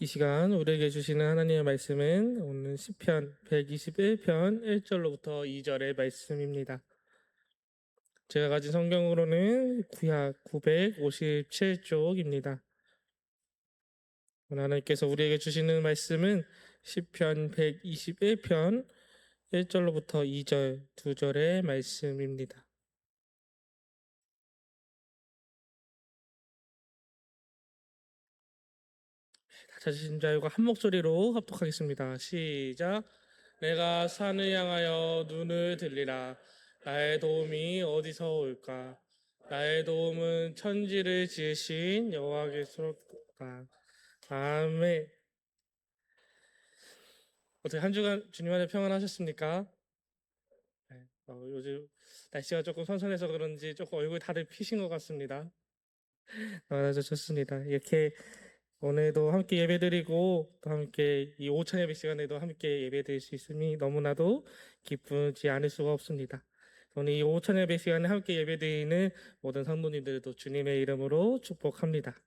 이 시간 우리에게 주시는 하나님의 말씀은 오늘 시편 121편 1절로부터 2절의 말씀입니다. 제가 가진 성경으로는 구약 957쪽입니다. 오늘 하나님께서 우리에게 주시는 말씀은 시편 121편 1절로부터 2절, 2절의 말씀입니다. 다 찾으신 자유가 한 목소리로 합독하겠습니다. 시작. 내가 산을 향하여 눈을 들리라. 나의 도움이 어디서 올까? 나의 도움은 천지를 지으신 여호와께로다. 아멘. 어떻게 한 주간 주님 안에 평안하셨습니까? 네, 요즘 날씨가 조금 선선해서 그런지 조금 얼굴 다들 피신 것 같습니다. 아주 좋습니다. 이렇게 오늘도 함께 예배드리고 또 함께 이 오찬 예배 시간에도 함께 예배드릴 수 있음이 너무나도 기쁘지 않을 수가 없습니다. 오늘 이 오찬 예배 시간에 함께 예배드리는 모든 성도님들도 주님의 이름으로 축복합니다.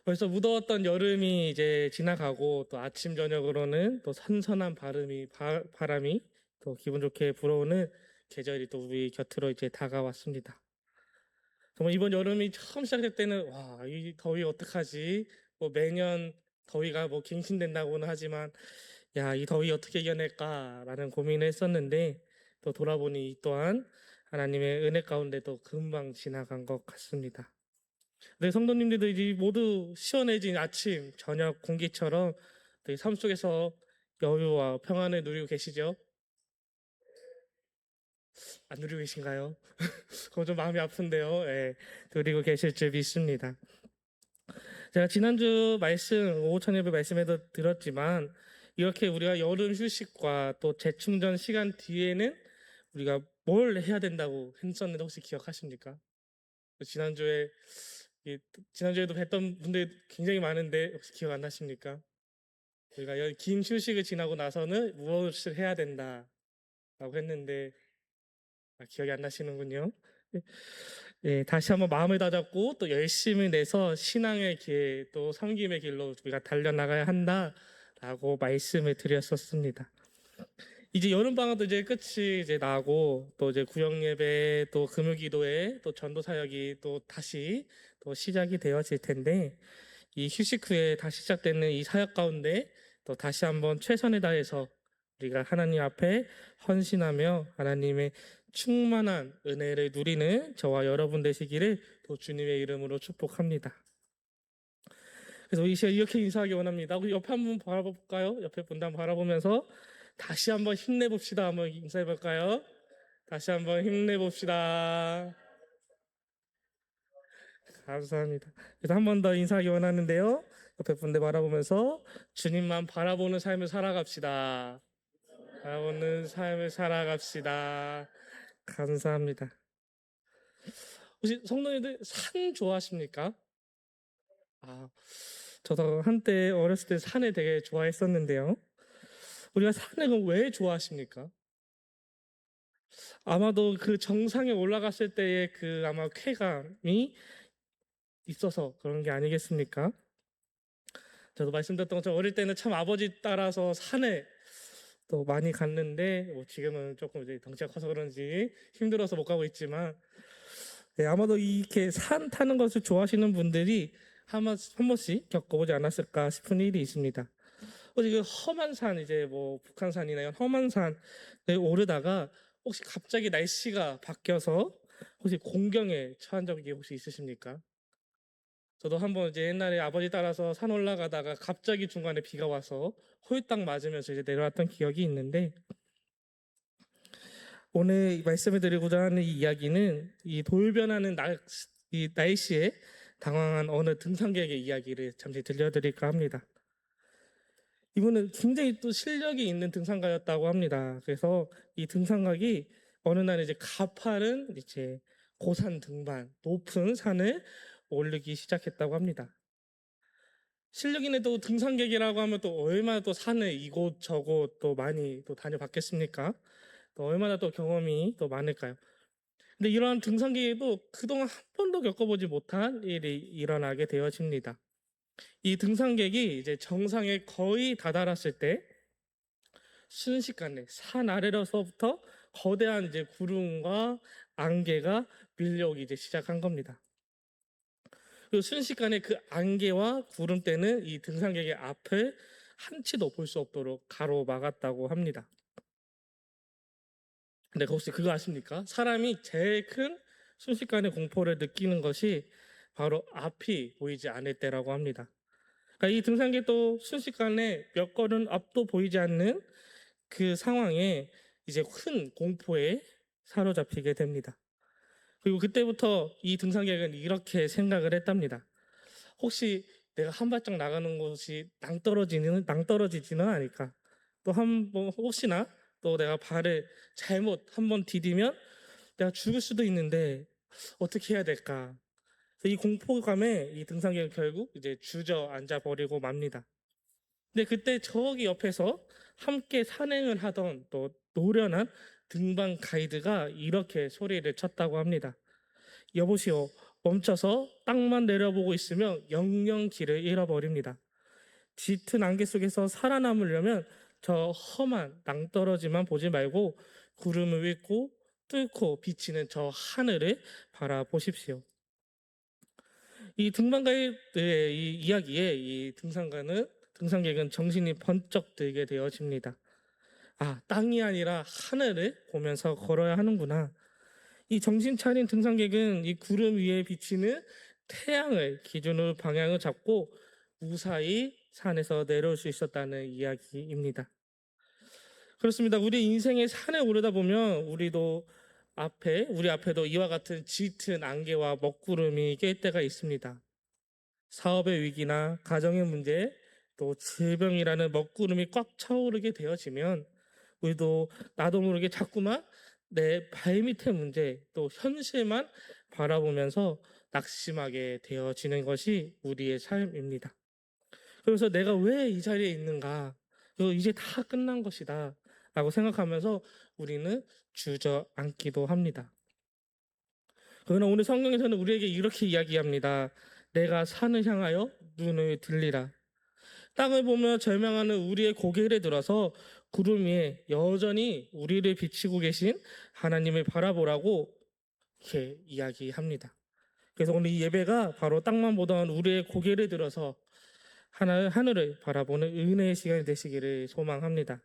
벌써 무더웠던 여름이 이제 지나가고 또 아침 저녁으로는 또 선선한 바람이 또 기분 좋게 불어오는 계절이 또 우리 곁으로 이제 다가왔습니다. 정말 이번 여름이 처음 시작될 때는 이 더위 어떡하지? 뭐 매년 더위가 뭐 갱신된다고는 하지만 이 더위 어떻게 이겨낼까라는 고민을 했었는데 또 돌아보니 이 또한 하나님의 은혜 가운데도 금방 지나간 것 같습니다. 네, 성도님들도 이제 모두 시원해진 아침, 저녁 공기처럼 삶 속에서 여유와 평안을 누리고 계시죠? 안 누리고 계신가요? 그거 좀 마음이 아픈데요. 예, 누리고 계실 줄 믿습니다. 제가 지난주 말씀, 오후천 예배 말씀에도 들었지만 이렇게 우리가 여름 휴식과 또 재충전 시간 뒤에는 우리가 뭘 해야 된다고 했었는데 혹시 기억하십니까? 지난주에 지난주에도 뵀던 분들 굉장히 많은데 혹시 기억 안 나십니까? 우리가 긴 휴식을 지나고 나서는 무엇을 해야 된다라고 했는데 기억이 안 나시는군요. 예, 다시 한번 마음을 다잡고 또 열심을 내서 신앙의 길, 또 섬김의 길로 우리가 달려나가야 한다라고 말씀을 드렸었습니다. 이제 여름 방학도 이제 끝이 이제 나고 또 이제 구역 예배 또 금요 기도회 또 전도 사역이 또 다시 또 시작이 되어질 텐데 이 휴식 후에 다시 시작되는 이 사역 가운데 또 다시 한번 최선을 다해서 우리가 하나님 앞에 헌신하며 하나님의 충만한 은혜를 누리는 저와 여러분 되시기를 또 주님의 이름으로 축복합니다. 그래서 이 시간 이렇게 인사하기 원합니다. 우리 옆에 한번 바라볼까요? 옆에 분들 한번 바라보면서 다시 한번 힘내봅시다. 한번 인사해볼까요? 다시 한번 힘내봅시다. 감사합니다. 그래서 한 번 더 인사하기 원하는데요. 옆에 분들 바라보면서 주님만 바라보는 삶을 살아갑시다. 바라보는 삶을 살아갑시다. 감사합니다. 혹시 성도님들 산 좋아하십니까? 저도 한때 어렸을 때 산을 되게 좋아했었는데요. 우리가 산을 그럼 왜 좋아하십니까? 아마도 그 정상에 올라갔을 때의 그 아마 쾌감이 있어서 그런 게 아니겠습니까? 저도 말씀드렸던 것처럼 어릴 때는 참 아버지 따라서 산에 또 많이 갔는데 뭐 지금은 조금 이제 덩치가 커서 그런지 힘들어서 못 가고 있지만 아마도 이렇게 산 타는 것을 좋아하시는 분들이 한 번씩 겪어보지 않았을까 싶은 일이 있습니다. 혹시 그 험한 산 이제 뭐 북한산이나 이런 험한 산에 오르다가 혹시 갑자기 날씨가 바뀌어서 혹시 공경에 처한 적이 혹시 있으십니까? 저도 한번 이제 옛날에 아버지 따라서 산 올라가다가 갑자기 중간에 비가 와서 홀딱 맞으면서 이제 내려왔던 기억이 있는데 오늘 말씀을 드리고자 하는 이 이야기는 이 돌변하는 이 날씨에 당황한 어느 등산객의 이야기를 잠시 들려드릴까 합니다. 이분은 굉장히 또 실력이 있는 등산가였다고 합니다. 그래서 이 등산각이 어느 날 이제 가파른 이제 고산 등반 높은 산을 오르기 시작했다고 합니다. 실력 있는 또 등산객이라고 하면 또 얼마나 또 산을 이곳 저곳 또 많이 또 다녀봤겠습니까? 또 얼마나 또 경험이 또 많을까요? 근데 이러한 등산객에도 그동안 한 번도 겪어보지 못한 일이 일어나게 되어집니다. 이 등산객이 이제 정상에 거의 다다랐을 때 순식간에 산 아래로서부터 거대한 이제 구름과 안개가 밀려오기 이제 시작한 겁니다. 그 순식간에 그 안개와 구름 때는 이 등산객의 앞을 한치도 볼 수 없도록 가로막았다고 합니다. 근데 혹시 그거 아십니까? 사람이 제일 큰 순식간에 공포를 느끼는 것이 바로 앞이 보이지 않을 때라고 합니다. 그러니까 이 등산객도 순식간에 몇 걸음 앞도 보이지 않는 그 상황에 이제 큰 공포에 사로잡히게 됩니다. 그리고 그때부터 이 등산객은 이렇게 생각을 했답니다. 혹시 내가 한 발짝 나가는 곳이 낭떠러지지는 않을까? 또 한 번 혹시나 또 내가 발을 잘못 한번 디디면 내가 죽을 수도 있는데 어떻게 해야 될까? 그래서 이 공포감에 이 등산객은 결국 이제 주저앉아 버리고 맙니다. 근데 그때 저기 옆에서 함께 산행을 하던 또 노련한 등반 가이드가 이렇게 소리를 쳤다고 합니다. 여보시오, 멈춰서 땅만 내려보고 있으면 영영 길을 잃어버립니다. 짙은 안개 속에서 살아남으려면 저 험한 낭떠러지만 보지 말고 구름을 뚫고 비치는 저 하늘을 바라보십시오. 이 등반가의 이 이야기에 이 등산객은 정신이 번쩍 들게 되어집니다. 아, 땅이 아니라 하늘을 보면서 걸어야 하는구나. 이 정신 차린 등산객은 이 구름 위에 비치는 태양을 기준으로 방향을 잡고 무사히 산에서 내려올 수 있었다는 이야기입니다. 그렇습니다. 우리 인생의 산에 오르다 보면 우리 앞에도 이와 같은 짙은 안개와 먹구름이 낄 때가 있습니다. 사업의 위기나 가정의 문제, 또 질병이라는 먹구름이 꽉 차오르게 되어지면 우리도 나도 모르게 자꾸만 내 발밑의 문제, 또 현실만 바라보면서 낙심하게 되어지는 것이 우리의 삶입니다. 그래서 내가 왜 이 자리에 있는가? 이제 다 끝난 것이다. 라고 생각하면서 우리는 주저앉기도 합니다. 그러나 오늘 성경에서는 우리에게 이렇게 이야기합니다. 내가 산을 향하여 눈을 들리라. 땅을 보며 절망하는 우리의 고개를 들어서 구름 위에 여전히 우리를 비치고 계신 하나님을 바라보라고 이렇게 이야기합니다. 그래서 오늘 이 예배가 바로 땅만 보던 우리의 고개를 들어서 하늘을 바라보는 은혜의 시간이 되시기를 소망합니다.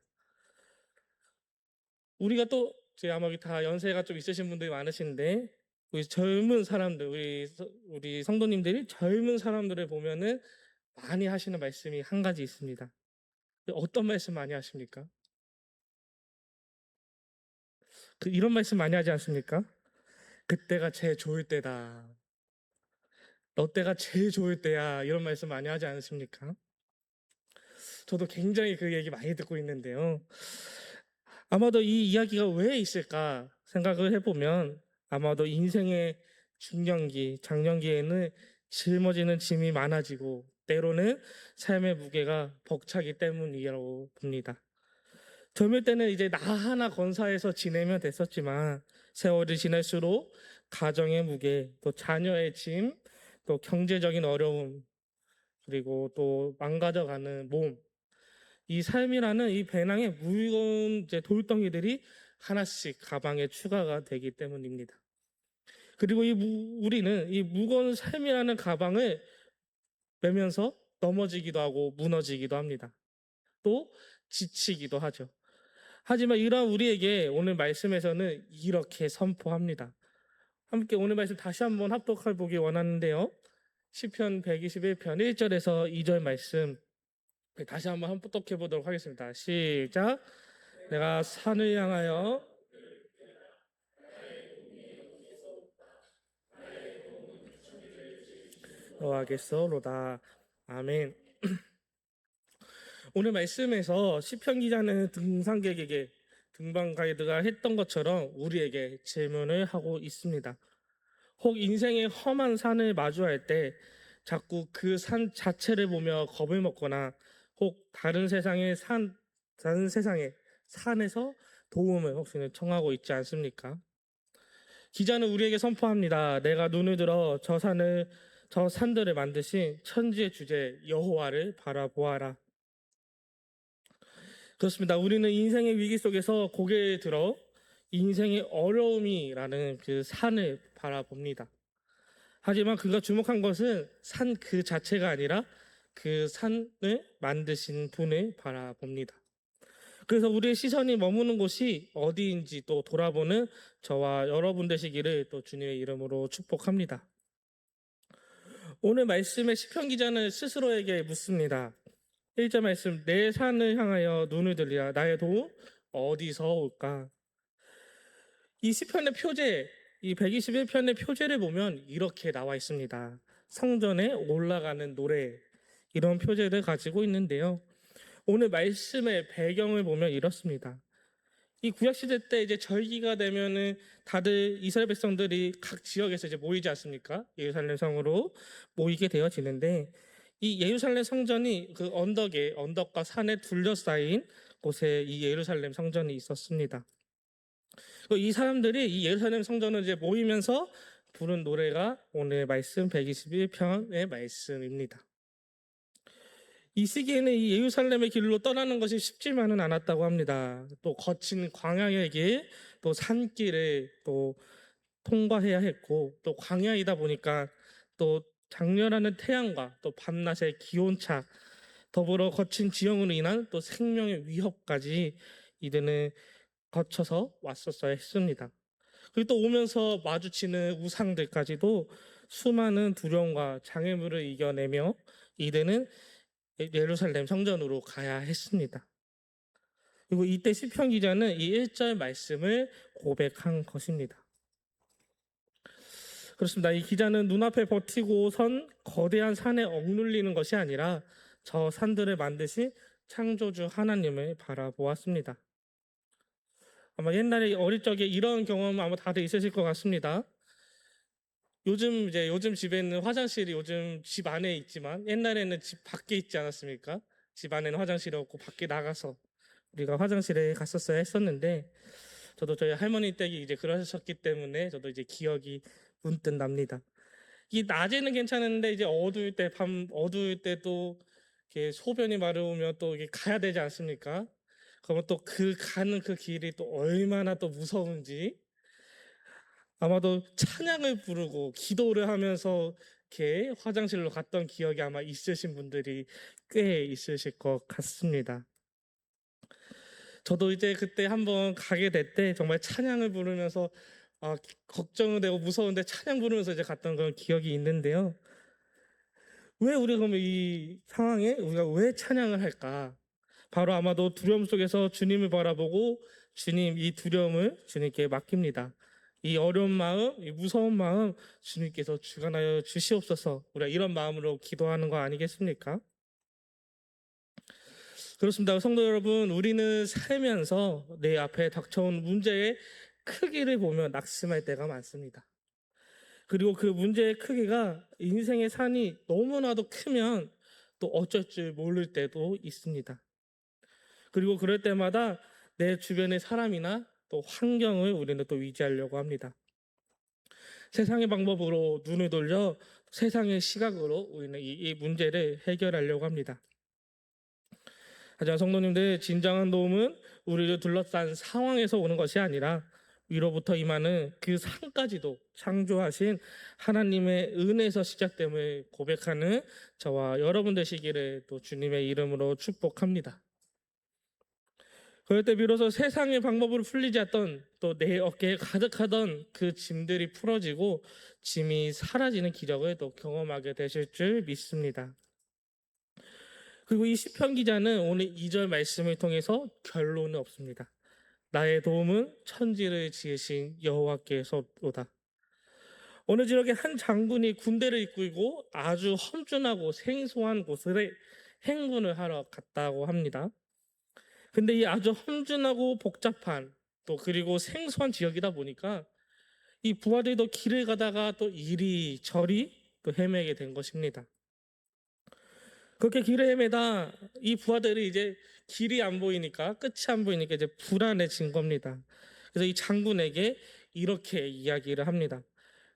우리가 또 아마 다 연세가 좀 있으신 분들이 많으신데 우리 젊은 사람들, 우리 성도님들이 젊은 사람들을 보면은 많이 하시는 말씀이 한 가지 있습니다. 어떤 말씀 많이 하십니까? 이런 말씀 많이 하지 않습니까? 그때가 제일 좋을 때다. 너 때가 제일 좋을 때야. 이런 말씀 많이 하지 않으십니까? 저도 굉장히 그 얘기 많이 듣고 있는데요. 아마도 이 이야기가 왜 있을까 생각을 해보면 아마도 인생의 중년기, 장년기에는 짊어지는 짐이 많아지고 때로는 삶의 무게가 벅차기 때문이라고 봅니다. 젊을 때는 이제 나 하나 건사해서 지내면 됐었지만 세월이 지날수록 가정의 무게, 또 자녀의 짐, 또 경제적인 어려움, 그리고 또 망가져가는 몸, 이 삶이라는 이 배낭에 무거운 이제 돌덩이들이 하나씩 가방에 추가가 되기 때문입니다. 그리고 우리는 이 무거운 삶이라는 가방을 메면서 넘어지기도 하고 무너지기도 합니다. 또 지치기도 하죠. 하지만 이러한 우리에게 오늘 말씀에서는 이렇게 선포합니다. 함께 오늘 말씀 다시 한번 합독해 보기 원하는데요. 시편 121편 1절에서 2절 말씀 다시 한번 합독해 보도록 하겠습니다. 시작. 내가 산을 향하여 노하겠소로다. 아멘. 오늘 말씀에서 시편 기자는 등산객에게 등반 가이드가 했던 것처럼 우리에게 질문을 하고 있습니다. 혹 인생의 험한 산을 마주할 때 자꾸 그 산 자체를 보며 겁을 먹거나 혹 다른 세상의 산에서 도움을 혹시 청하고 있지 않습니까? 기자는 우리에게 선포합니다. 내가 눈을 들어 저 산을 저 산들을 만드신 천지의 주제 여호와를 바라보아라. 그렇습니다. 우리는 인생의 위기 속에서 고개를 들어 인생의 어려움이라는 그 산을 바라봅니다. 하지만 그가 주목한 것은 산 그 자체가 아니라 그 산을 만드신 분을 바라봅니다. 그래서 우리의 시선이 머무는 곳이 어디인지 또 돌아보는 저와 여러분 되시기를 또 주님의 이름으로 축복합니다. 오늘 말씀의 시편 기자는 스스로에게 묻습니다. 1절 말씀, 내 산을 향하여 눈을 들리라. 나의 도움 어디서 올까? 이 시편의 표제, 이 121편의 표제를 보면 이렇게 나와 있습니다. 성전에 올라가는 노래, 이런 표제를 가지고 있는데요. 오늘 말씀의 배경을 보면 이렇습니다. 이 구약 시대 때 이제 절기가 되면은 다들 이스라엘 백성들이 각 지역에서 이제 모이지 않습니까? 예루살렘 성으로 모이게 되어지는데, 이 예루살렘 성전이 그 언덕과 산에 둘러싸인 곳에 이 예루살렘 성전이 있었습니다. 이 사람들이 이 예루살렘 성전을 이제 모이면서 부른 노래가 오늘 말씀 121편의 말씀입니다. 이 시기에는 이 예루살렘의 길로 떠나는 것이 쉽지만은 않았다고 합니다. 또 거친 광야의 길, 또 산길을 또 통과해야 했고, 또 광야이다 보니까 또 장렬하는 태양과 또 밤낮의 기온차, 더불어 거친 지형으로 인한 또 생명의 위협까지 이들은 거쳐서 왔었어야 했습니다. 그리고 또 오면서 마주치는 우상들까지도 수많은 두려움과 장애물을 이겨내며 이들은 예루살렘 성전으로 가야 했습니다. 그리고 이때 시편 기자는 이 1절 말씀을 고백한 것입니다. 그렇습니다. 이 기자는 눈앞에 버티고 선 거대한 산에 억눌리는 것이 아니라 저 산들을 만드신 창조주 하나님을 바라보았습니다. 아마 옛날에 어릴 적에 이런 경험 아마 다들 있으실 것 같습니다. 요즘 집에는 화장실이 요즘 집 안에 있지만 옛날에는 집 밖에 있지 않았습니까? 집 안에는 화장실이 없고 밖에 나가서 우리가 화장실에 갔었어야 했었는데, 저도 저희 할머니 댁이 이제 그러셨기 때문에 저도 이제 기억이 문득 납니다. 이 낮에는 괜찮은데 이제 밤 어두울 때 또 이렇게 소변이 마려우면 또 이게 가야 되지 않습니까? 그러면 또 그 가는 그 길이 또 얼마나 또 무서운지, 아마도 찬양을 부르고 기도를 하면서 이렇게 화장실로 갔던 기억이 아마 있으신 분들이 꽤 있으실 것 같습니다. 저도 이제 그때 한번 가게 될 때 정말 찬양을 부르면서 걱정은 되고 무서운데 찬양 부르면서 이제 갔던 그런 기억이 있는데요. 왜 우리가 그러면 이 상황에 우리가 왜 찬양을 할까? 바로 아마도 두려움 속에서 주님을 바라보고 주님 이 두려움을 주님께 맡깁니다. 이 어려운 마음, 이 무서운 마음 주님께서 주관하여 주시옵소서. 우리가 이런 마음으로 기도하는 거 아니겠습니까? 그렇습니다. 성도 여러분, 우리는 살면서 내 앞에 닥쳐온 문제의 크기를 보며 낙심할 때가 많습니다. 그리고 그 문제의 크기가 인생의 산이 너무나도 크면 또 어쩔 줄 모를 때도 있습니다. 그리고 그럴 때마다 내 주변의 사람이나 또 환경을 우리는 또 위지하려고 합니다. 세상의 방법으로 눈을 돌려 세상의 시각으로 우리는 이 문제를 해결하려고 합니다. 하지만 성도님들, 진정한 도움은 우리를 둘러싼 상황에서 오는 것이 아니라 위로부터 임하는 그 산까지도 창조하신 하나님의 은혜에서 시작됨을 고백하는 저와 여러분 되시기를 또 주님의 이름으로 축복합니다. 그럴 때 비로소 세상의 방법으로 풀리지 않던 또 내 어깨에 가득하던 그 짐들이 풀어지고 짐이 사라지는 기적을 또 경험하게 되실 줄 믿습니다. 그리고 이 시편 기자는 오늘 2절 말씀을 통해서 결론은 없습니다. 나의 도움은 천지를 지으신 여호와께서로다. 어느 지역에 한 장군이 군대를 이끌고 아주 험준하고 생소한 곳에 행군을 하러 갔다고 합니다. 근데 이 아주 험준하고 복잡한 또 그리고 생소한 지역이다 보니까 이 부하들도 길을 가다가 또 이리저리 또 헤매게 된 것입니다. 그렇게 길을 헤매다 이 부하들이 이제 길이 안 보이니까, 끝이 안 보이니까 이제 불안해진 겁니다. 그래서 이 장군에게 이렇게 이야기를 합니다.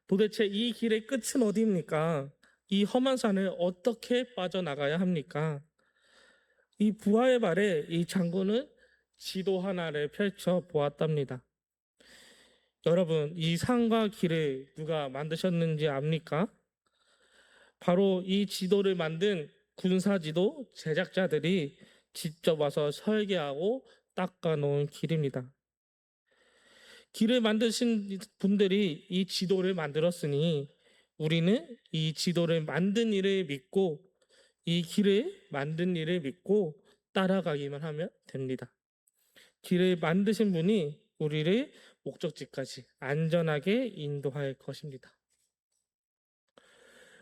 도대체 이 길의 끝은 어디입니까? 이 험한 산을 어떻게 빠져나가야 합니까? 이 부하의 말에 이 장군은 지도 하나를 펼쳐 보았답니다. 여러분, 이 산과 길을 누가 만드셨는지 압니까? 바로 이 지도를 만든 군사지도 제작자들이 직접 와서 설계하고 닦아 놓은 길입니다. 길을 만드신 분들이 이 지도를 만들었으니 우리는 이 지도를 만든 이를 믿고 이 길을 만든 이를 믿고 따라가기만 하면 됩니다. 길을 만드신 분이 우리를 목적지까지 안전하게 인도할 것입니다.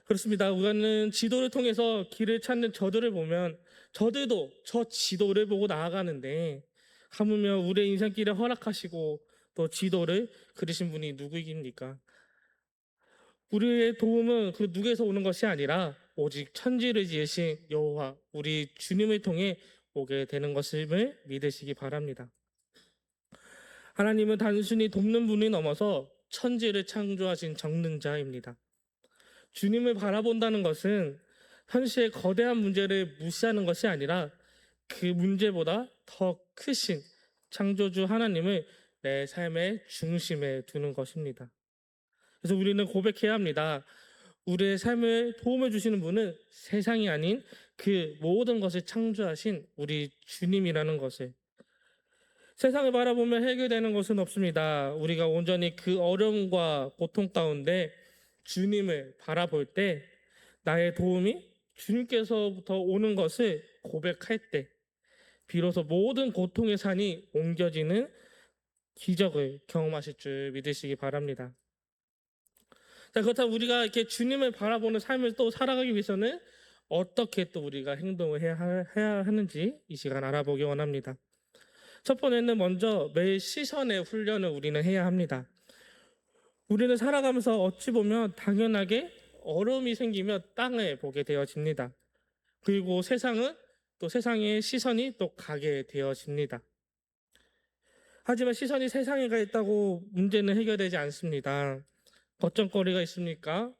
그렇습니다. 우리는 지도를 통해서 길을 찾는 저들을 보면 저들도 저 지도를 보고 나아가는데 하물며 우리의 인생길을 허락하시고 또 지도를 그리신 분이 누구입니까? 우리의 도움은 그 누구에서 오는 것이 아니라 오직 천지를 지으신 여호와 우리 주님을 통해 오게 되는 것임을 믿으시기 바랍니다. 하나님은 단순히 돕는 분이 넘어서 천지를 창조하신 정능자입니다. 주님을 바라본다는 것은 현실의 거대한 문제를 무시하는 것이 아니라 그 문제보다 더 크신 창조주 하나님을 내 삶의 중심에 두는 것입니다. 그래서 우리는 고백해야 합니다. 우리의 삶을 도움을 주시는 분은 세상이 아닌 그 모든 것을 창조하신 우리 주님이라는 것을. 세상을 바라보며 해결되는 것은 없습니다. 우리가 온전히 그 어려움과 고통 가운데 주님을 바라볼 때 나의 도움이 주님께서부터 오는 것을 고백할 때 비로소 모든 고통의 산이 옮겨지는 기적을 경험하실 줄 믿으시기 바랍니다. 자, 그렇다면 우리가 이렇게 주님을 바라보는 삶을 또 살아가기 위해서는 어떻게 또 우리가 행동을 해야 하는지 이 시간 알아보기 원합니다. 첫 번째는 먼저 매일 시선의 훈련을 우리는 해야 합니다. 우리는 살아가면서 어찌 보면 당연하게 어려움이 생기면 땅을 보게 되어집니다. 그리고 세상은 또 세상의 시선이 또 가게 되어집니다. 하지만 시선이 세상에 가 있다고 문제는 해결되지 않습니다. 걱정거리가 있습니까?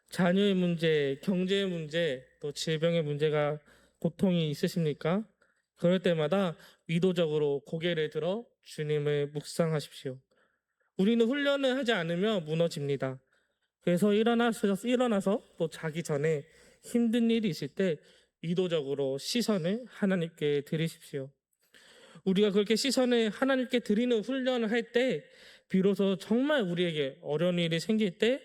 자녀의 문제, 경제의 문제, 또 질병의 문제가 고통이 있으십니까? 그럴 때마다 의도적으로 고개를 들어 주님을 묵상하십시오. 우리는 훈련을 하지 않으면 무너집니다. 그래서 일어나서 또 자기 전에 힘든 일이 있을 때 의도적으로 시선을 하나님께 드리십시오. 우리가 그렇게 시선을 하나님께 드리는 훈련을 할 때 비로소 정말 우리에게 어려운 일이 생길 때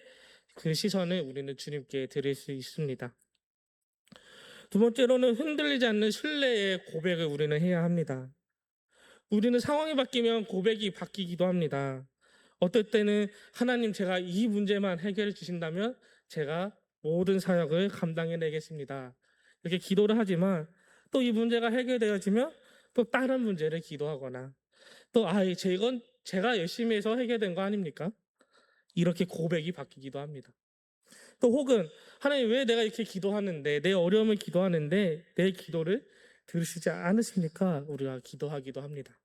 그 시선을 우리는 주님께 드릴 수 있습니다. 두 번째로는 흔들리지 않는 신뢰의 고백을 우리는 해야 합니다. 우리는 상황이 바뀌면 고백이 바뀌기도 합니다. 어떨 때는 하나님 제가 이 문제만 해결해 주신다면 제가 모든 사역을 감당해내겠습니다. 이렇게 기도를 하지만 또 이 문제가 해결되어지면 또 다른 문제를 기도하거나 또 이건 제가 열심히 해서 해결된 거 아닙니까? 이렇게 고백이 바뀌기도 합니다. 또 혹은 하나님 왜 내가 이렇게 기도하는데 내 어려움을 기도하는데 내 기도를 들으시지 않으십니까? 우리가 기도하기도 합니다.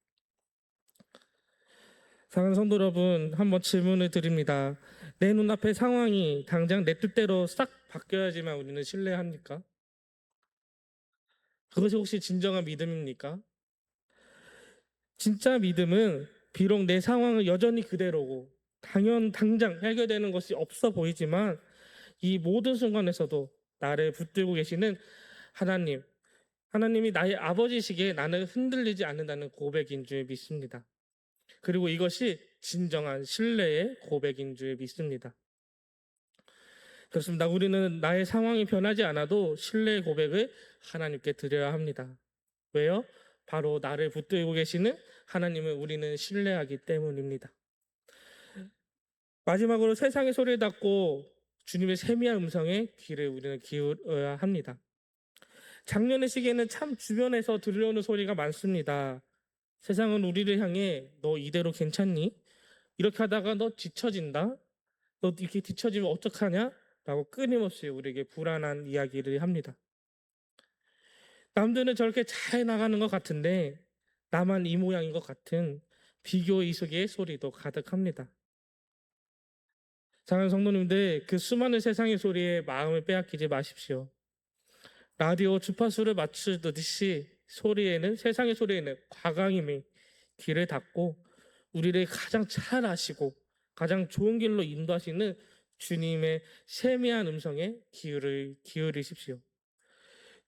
사랑하는 성도 여러분, 한번 질문을 드립니다. 내 눈앞의 상황이 당장 내 뜻대로 싹 바뀌어야지만 우리는 신뢰합니까? 그것이 혹시 진정한 믿음입니까? 진짜 믿음은 비록 내 상황은 여전히 그대로고 당장 해결되는 것이 없어 보이지만 이 모든 순간에서도 나를 붙들고 계시는 하나님이 나의 아버지시기에 나는 흔들리지 않는다는 고백인 줄 믿습니다. 그리고 이것이 진정한 신뢰의 고백인 줄 믿습니다. 그렇습니다. 우리는 나의 상황이 변하지 않아도 신뢰의 고백을 하나님께 드려야 합니다. 왜요? 바로 나를 붙들고 계시는 하나님을 우리는 신뢰하기 때문입니다. 마지막으로 세상의 소리를 닫고 주님의 세미한 음성에 귀를 우리는 기울여야 합니다. 작년의 시기에는 참 주변에서 들려오는 소리가 많습니다. 세상은 우리를 향해 너 이대로 괜찮니? 이렇게 하다가 너 뒤처진다? 너 이렇게 뒤처지면 어떡하냐? 라고 끊임없이 우리에게 불안한 이야기를 합니다. 남들은 저렇게 잘 나가는 것 같은데 나만 이 모양인 것 같은 비교 이속의 소리도 가득합니다. 사랑하는 성도님들, 그 수많은 세상의 소리에 마음을 빼앗기지 마십시오. 라디오 주파수를 맞추듯이 세상의 소리에는 과감히 귀를 닫고 우리를 가장 잘 아시고 가장 좋은 길로 인도하시는 주님의 세미한 음성에 기울이십시오.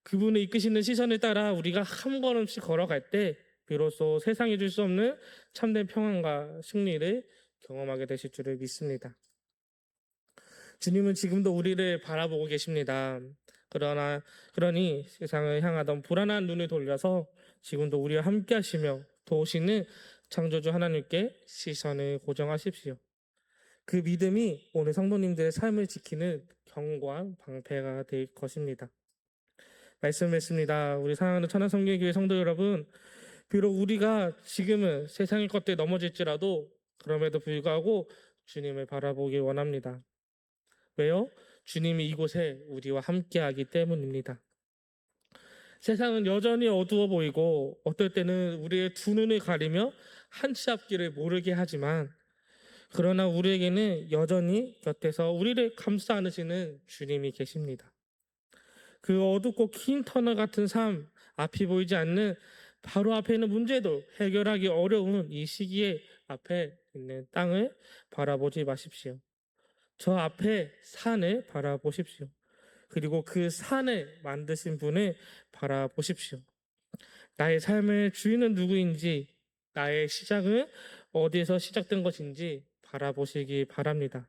그분의 이끄시는 시선을 따라 우리가 한 걸음씩 걸어갈 때 비로소 세상이 줄 수 없는 참된 평안과 승리를 경험하게 되실 줄을 믿습니다. 주님은 지금도 우리를 바라보고 계십니다. 그러니 세상을 향하던 불안한 눈을 돌려서 지금도 우리와 함께 하시며 도우시는 창조주 하나님께 시선을 고정하십시오. 그 믿음이 오늘 성도님들의 삶을 지키는 견고한 방패가 될 것입니다. 말씀했습니다. 우리 사랑하는 천안성경교회 성도 여러분, 비록 우리가 지금은 세상의 것들에 넘어질지라도 그럼에도 불구하고 주님을 바라보기 원합니다. 왜요? 주님이 이곳에 우리와 함께하기 때문입니다. 세상은 여전히 어두워 보이고 어떨 때는 우리의 두 눈을 가리며 한치 앞길을 모르게 하지만 그러나 우리에게는 여전히 곁에서 우리를 감싸 안으시는 주님이 계십니다. 그 어둡고 긴 터널 같은 삶, 앞이 보이지 않는 바로 앞에 있는 문제도 해결하기 어려운 이 시기에 앞에 있는 땅을 바라보지 마십시오. 저 앞에 산을 바라보십시오. 그리고 그 산을 만드신 분을 바라보십시오. 나의 삶의 주인은 누구인지, 나의 시작은 어디에서 시작된 것인지 바라보시기 바랍니다.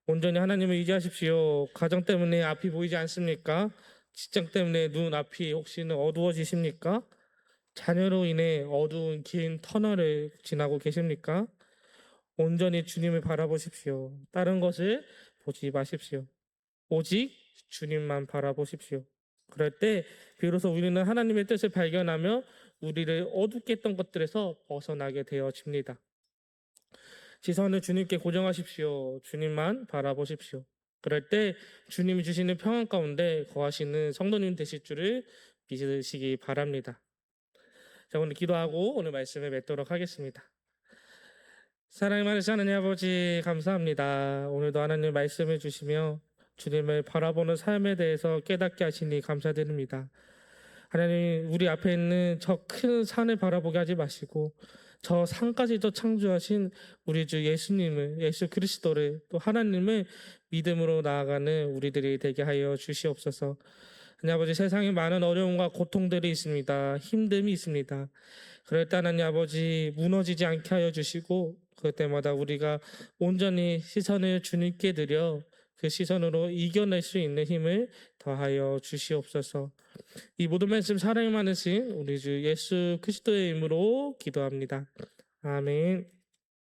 온전히 하나님을 의지하십시오. 가정 때문에 앞이 보이지 않습니까? 직장 때문에 눈 앞이 혹시는 어두워지십니까? 자녀로 인해 어두운 긴 터널을 지나고 계십니까? 온전히 주님을 바라보십시오. 다른 것을 보지 마십시오. 오직 주님만 바라보십시오. 그럴 때 비로소 우리는 하나님의 뜻을 발견하며 우리를 어둡게 했던 것들에서 벗어나게 되어집니다. 시선을 주님께 고정하십시오. 주님만 바라보십시오. 그럴 때 주님이 주시는 평안 가운데 거하시는 성도님 되실 줄을 믿으시기 바랍니다. 자, 오늘 기도하고 오늘 말씀을 맺도록 하겠습니다. 사랑이 많으신 하나님 아버지 감사합니다. 오늘도 하나님 말씀을 주시며 주님을 바라보는 삶에 대해서 깨닫게 하시니 감사드립니다. 하나님, 우리 앞에 있는 저 큰 산을 바라보게 하지 마시고 저 산까지도 창조하신 우리 주 예수님을, 예수 그리스도를, 또 하나님을 믿음으로 나아가는 우리들이 되게 하여 주시옵소서. 하나님 아버지, 세상에 많은 어려움과 고통들이 있습니다. 힘듦이 있습니다. 그럴 때 하나님 아버지, 무너지지 않게 하여 주시고 그때마다 우리가 온전히 시선을 주님께 드려 그 시선으로 이겨낼 수 있는 힘을 더하여 주시옵소서. 이 모든 말씀 사랑이 많으신 우리 주 예수 그리스도의 이름으로 기도합니다. 아멘.